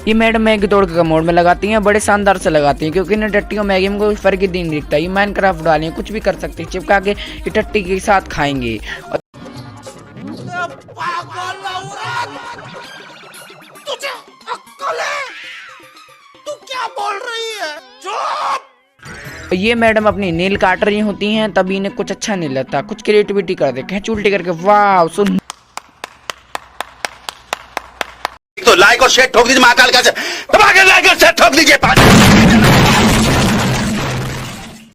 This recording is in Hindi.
ये मैडम मैगी तोड़ के मोड में लगाती हैं, बड़े शानदार से लगाती हैं क्योंकि इन्हें टट्टी और मैगी में कोई फर्क ही नहीं दिखता। ये माइनक्राफ्ट डाली कुछ भी कर सकती है, चिपका के ये टट्टी के साथ खाएंगे। तुझे अक्ल है? तू क्या बोल रही है? चुप! ये मैडम अपनी नील काट रही होती हैं, तभी इन्हें कुछ अच्छा नहीं लगता, कुछ क्रिएटिविटी कर दे, उल्टी करके वाह सुन। तो लाइक और शेयर ठोक दीजिए, महाकाल का से लाइक और शेयर ठोक दीजिए।